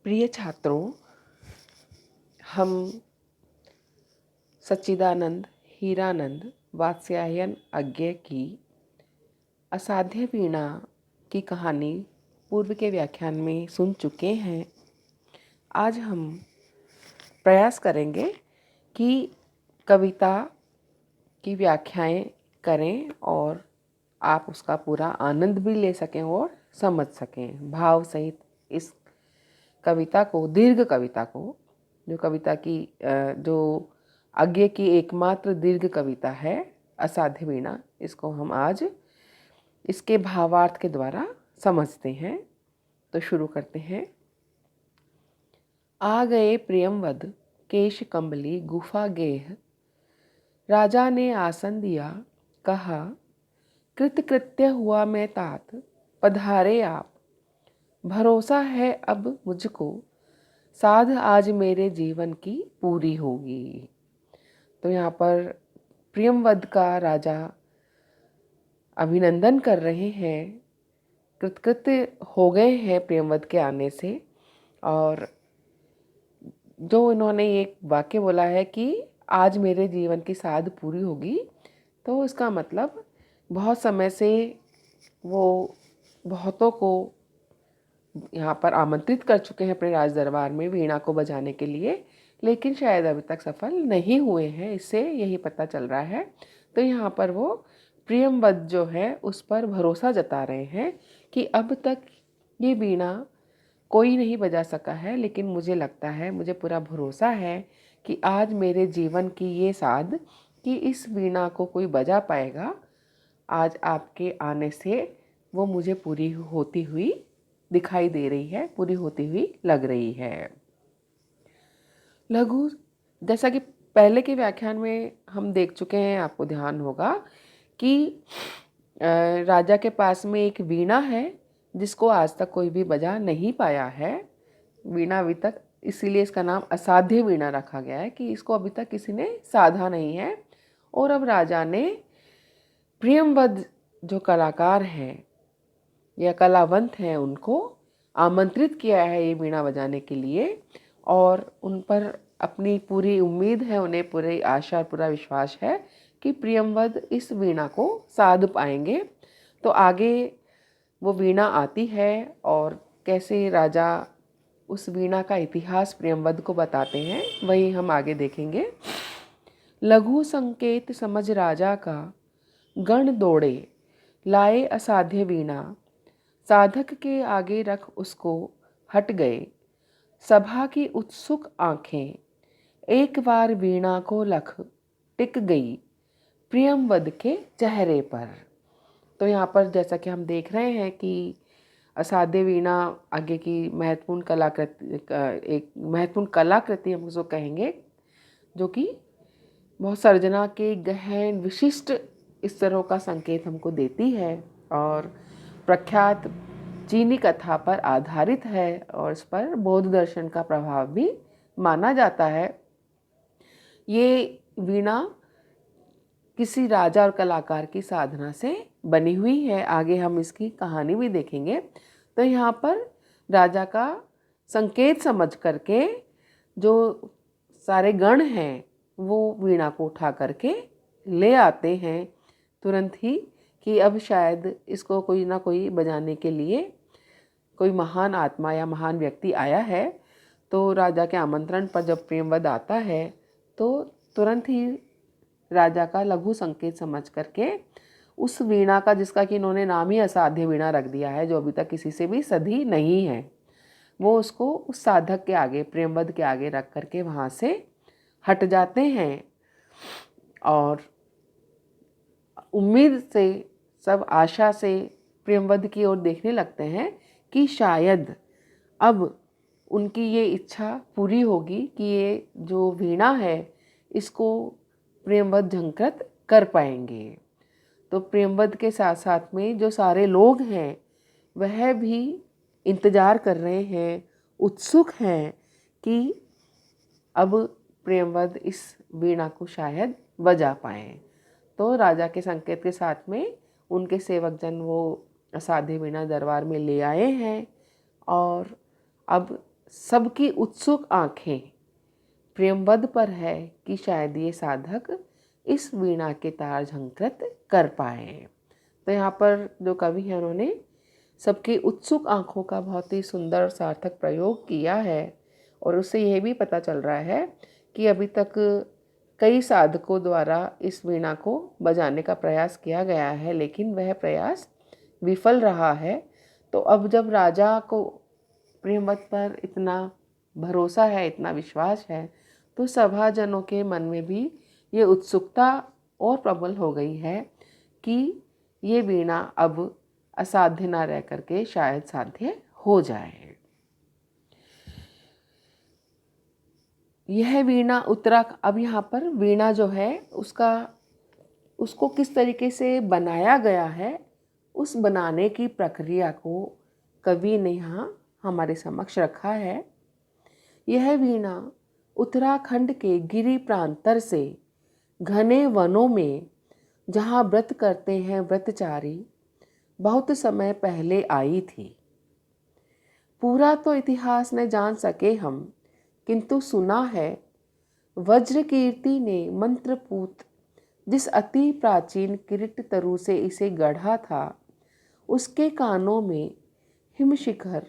प्रिय छात्रों, हम सच्चिदानंद हीरानंद वात्स्यायन अज्ञे की असाध्य वीणा की कहानी पूर्व के व्याख्यान में सुन चुके हैं। आज हम प्रयास करेंगे कि कविता की व्याख्याएं करें और आप उसका पूरा आनंद भी ले सकें और समझ सकें भाव सहित। इस कविता को, दीर्घ कविता को, जो कविता की जो अज्ञे की एकमात्र दीर्घ कविता है असाध्य वीणा, इसको हम आज इसके भावार्थ के द्वारा समझते हैं। तो शुरू करते हैं। आ गए प्रियमवद केश कंबली गुफा गेह, राजा ने आसन दिया कहा, कृतकृत्य हुआ मैं तात, पधारे आप, भरोसा है अब मुझको, साध आज मेरे जीवन की पूरी होगी। तो यहाँ पर प्रियमवद का राजा अभिनंदन कर रहे हैं, कृतकृत्य हो गए हैं प्रियमवद के आने से। और जो इन्होंने एक वाक्य बोला है कि आज मेरे जीवन की साध पूरी होगी, तो इसका मतलब बहुत समय से वो बहुतों को यहाँ पर आमंत्रित कर चुके हैं अपने राज दरबार में वीणा को बजाने के लिए, लेकिन शायद अभी तक सफल नहीं हुए हैं, इससे यही पता चल रहा है। तो यहाँ पर वो प्रियमवद जो है उस पर भरोसा जता रहे हैं कि अब तक ये वीणा कोई नहीं बजा सका है, लेकिन मुझे लगता है, मुझे पूरा भरोसा है कि आज मेरे जीवन की ये साध कि इस वीणा को कोई बजा पाएगा, आज आपके आने से वो मुझे पूरी होती हुई दिखाई दे रही है, पूरी होती हुई लग रही है। लघु, जैसा कि पहले के व्याख्यान में हम देख चुके हैं, आपको ध्यान होगा कि राजा के पास में एक वीणा है जिसको आज तक कोई भी बजा नहीं पाया है। वीणा अभी तक, इसीलिए इसका नाम असाध्य वीणा रखा गया है कि इसको अभी तक किसी ने साधा नहीं है। और अब राजा ने प्रियमवद जो कलाकार हैं या कलावंत हैं उनको आमंत्रित किया है ये वीणा बजाने के लिए, और उन पर अपनी पूरी उम्मीद है, उन्हें पूरी आशा और पूरा विश्वास है कि प्रियमवद इस वीणा को साध पाएंगे। तो आगे वो वीणा आती है और कैसे राजा उस वीणा का इतिहास प्रियमवद को बताते हैं, वही हम आगे देखेंगे। लघु संकेत समझ राजा का, गण दौड़े लाए असाध्य वीणा, साधक के आगे रख उसको हट गए, सभा की उत्सुक आंखें, एक बार वीणा को लख टिक गई प्रियमवद के चेहरे पर। तो यहाँ पर जैसा कि हम देख रहे हैं कि असाध्य वीणा आगे की महत्वपूर्ण कलाकृति, एक महत्वपूर्ण कलाकृति हम उसको कहेंगे, जो कि बहुत सर्जना के गहन विशिष्ट स्तरों का संकेत हमको देती है और प्रख्यात चीनी कथा पर आधारित है और इस पर बौद्ध दर्शन का प्रभाव भी माना जाता है। ये वीणा किसी राजा और कलाकार की साधना से बनी हुई है। आगे हम इसकी कहानी भी देखेंगे। तो यहाँ पर राजा का संकेत समझ करके जो सारे गण हैं वो वीणा को उठा करके ले आते हैं तुरंत ही कि अब शायद इसको कोई ना कोई बजाने के लिए कोई महान आत्मा या महान व्यक्ति आया है। तो राजा के आमंत्रण पर जब प्रियमवद आता है तो तुरंत ही राजा का लघु संकेत समझ करके उस वीणा का, जिसका कि इन्होंने नाम ही असाध्य वीणा रख दिया है, जो अभी तक किसी से भी सधी नहीं है, वो उसको उस साधक के आगे, प्रियमवद के आगे रख करके वहाँ से हट जाते हैं। और उम्मीद से, सब आशा से प्रियमवद की ओर देखने लगते हैं कि शायद अब उनकी ये इच्छा पूरी होगी कि ये जो वीणा है इसको प्रियमवद झंकृत कर पाएंगे। तो प्रियमवद के साथ साथ में जो सारे लोग हैं वह भी इंतज़ार कर रहे हैं, उत्सुक हैं कि अब प्रियमवद इस वीणा को शायद बजा पाएँ। तो राजा के संकेत के साथ में उनके सेवक जन वो असाध्य वीणा दरबार में ले आए हैं और अब सबकी उत्सुक आंखें प्रेमवद पर है कि शायद ये साधक इस वीणा के तार झंकृत कर पाए। तो यहाँ पर जो कवि हैं उन्होंने सबकी उत्सुक आंखों का बहुत ही सुंदर और सार्थक प्रयोग किया है, और उससे यह भी पता चल रहा है कि अभी तक कई साधकों द्वारा इस वीणा को बजाने का प्रयास किया गया है, लेकिन वह प्रयास विफल रहा है। तो अब जब राजा को प्रेमवत पर इतना भरोसा है, इतना विश्वास है, तो सभाजनों के मन में भी ये उत्सुकता और प्रबल हो गई है कि ये वीणा अब असाध्य ना रह करके शायद साध्य हो जाए। यह वीणा अब यहाँ पर वीणा जो है उसको किस तरीके से बनाया गया है, उस बनाने की प्रक्रिया को कवि ने यहाँ हमारे समक्ष रखा है। यह वीणा उत्तराखंड के गिरी प्रांतर से घने वनों में, जहाँ व्रत करते हैं व्रतचारी, बहुत समय पहले आई थी। पूरा तो इतिहास न जान सके हम, किंतु सुना है वज्रकीर्ति ने मंत्रपूत जिस अति प्राचीन किरीट तरु से इसे गढ़ा था, उसके कानों में हिमशिखर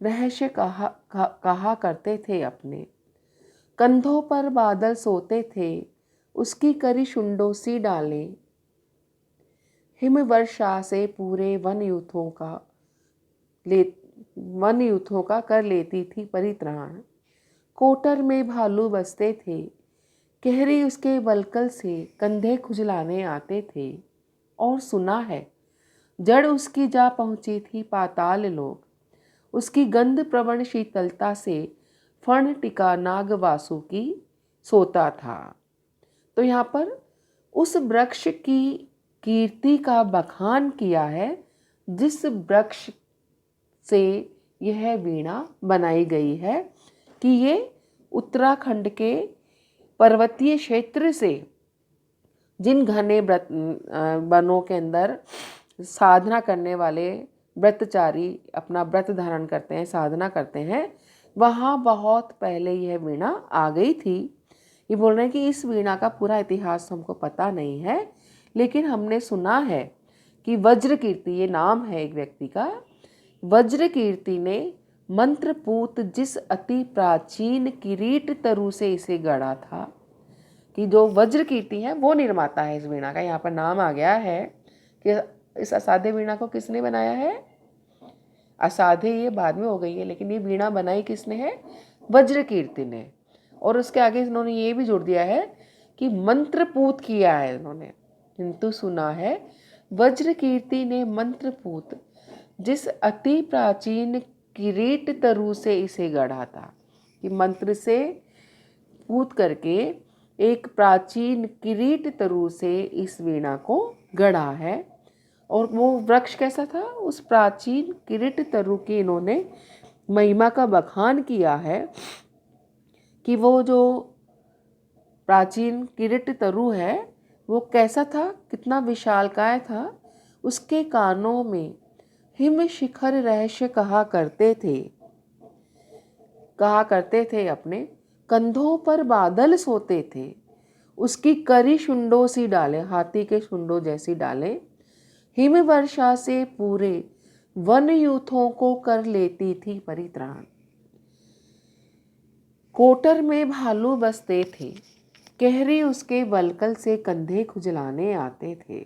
रहस्य कहा करते थे अपने। कंधों पर बादल सोते थे, उसकी करी शुंडों सी डालें। हिमवर्षा से पूरे वन यूथों का कर लेती थी परित्राण। कोटर में भालू बसते थे, कहरी उसके बलकल से कंधे खुजलाने आते थे। और सुना है जड़ उसकी जा पहुंची थी पाताल लोक, उसकी गंध प्रवण शीतलता से फण टिका नाग वासुकी सोता था। तो यहाँ पर उस वृक्ष की कीर्ति का बखान किया है जिस वृक्ष से यह वीणा बनाई गई है, कि ये उत्तराखंड के पर्वतीय क्षेत्र से जिन घने वनों के अंदर साधना करने वाले व्रतचारी अपना व्रत धारण करते हैं, साधना करते हैं, वहाँ बहुत पहले यह वीणा आ गई थी। ये बोल रहे हैं कि इस वीणा का पूरा इतिहास हमको पता नहीं है, लेकिन हमने सुना है कि वज्रकीर्ति, ये नाम है एक व्यक्ति का, वज्रकीर्ति ने मंत्रपूत जिस अति प्राचीन किरीट तरु से इसे गढ़ा था, कि जो वज्रकीर्ति है वो निर्माता है इस वीणा का। यहाँ पर नाम आ गया है कि इस असाध्य वीणा को किसने बनाया है। असाध्य ये बाद में हो गई है, लेकिन ये वीणा बनाई किसने है, वज्रकीर्ति ने। और उसके आगे इन्होंने ये भी जोड़ दिया है कि मंत्रपूत किया है इन्होंने, किंतु सुना है वज्रकीर्ति ने मंत्रपूत जिस अति प्राचीन किरीट तरु से इसे गढ़ा था, कि मंत्र से पूत करके एक प्राचीन किरीट तरु से इस वीणा को गढ़ा है। और वो वृक्ष कैसा था, उस प्राचीन किरीट तरु की इन्होंने महिमा का बखान किया है कि वो जो प्राचीन किरीट तरु है वो कैसा था, कितना विशालकाय था। उसके कानों में हिम शिखर रहस्य कहा करते थे अपने। कंधों पर बादल सोते थे, उसकी करी शुंडों सी डाले, हाथी के शुंडों जैसी डाले। हिम वर्षा से पूरे वन यूथों को कर लेती थी परित्राण। कोटर में भालू बसते थे, कहरी उसके वलकल से कंधे खुजलाने आते थे।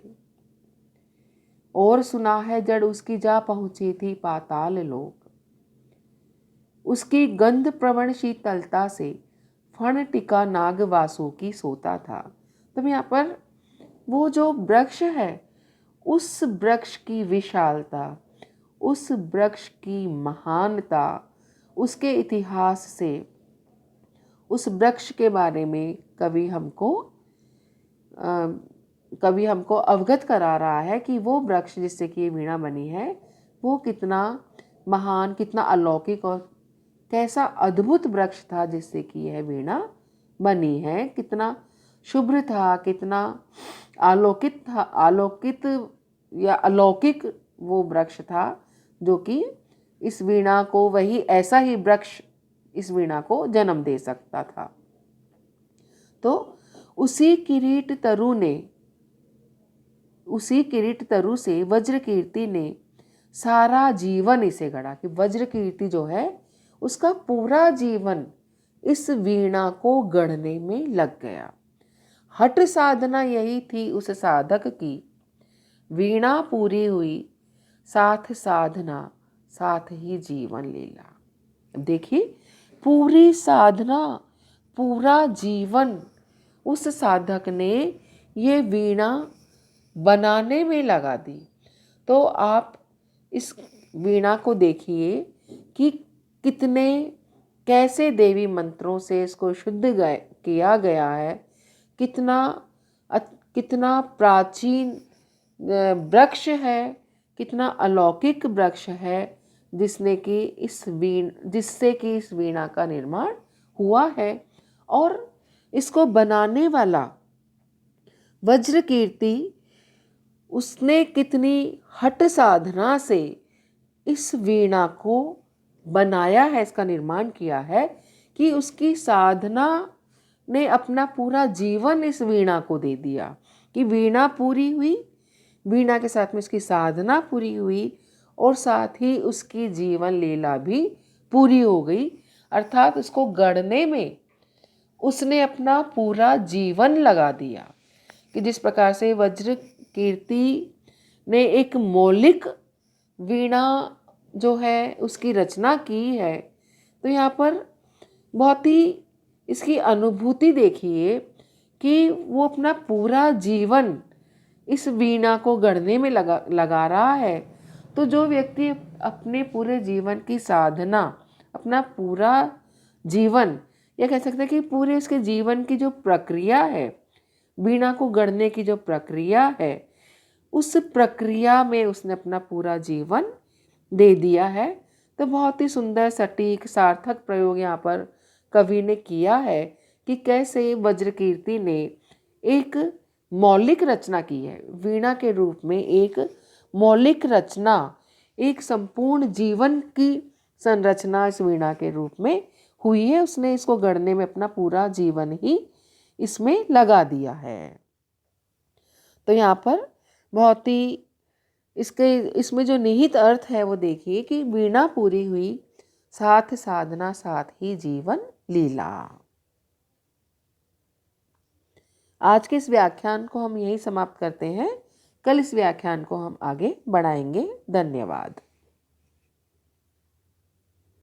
और सुना है जड़ उसकी जा पहुंची थी पाताल लोक, उसकी गंध प्रवण शीतलता से फण टिका नाग वासुकी सोता था। तो यहाँ पर वो जो वृक्ष है, उस वृक्ष की विशालता, उस वृक्ष की महानता, उसके इतिहास से, उस वृक्ष के बारे में कवि हमको अवगत करा रहा है कि वो वृक्ष जिससे कि ये वीणा बनी है वो कितना महान, कितना अलौकिक और कैसा अद्भुत वृक्ष था जिससे कि यह वीणा बनी है। कितना शुभ्र था, कितना आलोकित था, आलोकित या अलौकिक वो वृक्ष था, जो कि इस वीणा को वही ऐसा ही वृक्ष इस वीणा को जन्म दे सकता था। तो उसी किरीट तरु से वज्रकीर्ति ने सारा जीवन इसे गढ़ा, कि वज्रकीर्ति जो है उसका पूरा जीवन इस वीणा को गढ़ने में लग गया। हठ साधना यही थी उस साधक की, वीणा पूरी हुई साथ साधना साथ ही जीवन लीला। देखिए, पूरी साधना, पूरा जीवन उस साधक ने ये वीणा बनाने में लगा दी। तो आप इस वीणा को देखिए कि कैसे देवी मंत्रों से इसको शुद्ध किया गया है, कितना प्राचीन वृक्ष है, कितना अलौकिक वृक्ष है जिससे कि इस वीणा का निर्माण हुआ है। और इसको बनाने वाला वज्रकीर्ति, उसने कितनी हठ साधना से इस वीणा को बनाया है, इसका निर्माण किया है, कि उसकी साधना ने अपना पूरा जीवन इस वीणा को दे दिया। कि वीणा पूरी हुई, वीणा के साथ में उसकी साधना पूरी हुई और साथ ही उसकी जीवन लीला भी पूरी हो गई। अर्थात उसको गढ़ने में उसने अपना पूरा जीवन लगा दिया। कि जिस प्रकार से वज्रकीर्ति ने एक मौलिक वीणा जो है उसकी रचना की है, तो यहाँ पर बहुत ही इसकी अनुभूति देखिए कि वो अपना पूरा जीवन इस वीणा को गढ़ने में लगा रहा है। तो जो व्यक्ति अपने पूरे जीवन की साधना, अपना पूरा जीवन, या कह सकते हैं कि पूरे उसके जीवन की जो प्रक्रिया है, वीणा को गढ़ने की जो प्रक्रिया है, उस प्रक्रिया में उसने अपना पूरा जीवन दे दिया है। तो बहुत ही सुंदर, सटीक, सार्थक प्रयोग यहाँ पर कवि ने किया है कि कैसे वज्रकीर्ति ने एक मौलिक रचना की है, वीणा के रूप में एक मौलिक रचना, एक संपूर्ण जीवन की संरचना इस वीणा के रूप में हुई है। उसने इसको गढ़ने में अपना पूरा जीवन ही इसमें लगा दिया है। तो यहाँ पर बहुत ही इसमें जो निहित अर्थ है वो देखिए कि वीणा पूरी हुई साथ साधना साथ ही जीवन लीला। आज के इस व्याख्यान को हम यहीं समाप्त करते हैं। कल इस व्याख्यान को हम आगे बढ़ाएंगे। धन्यवाद।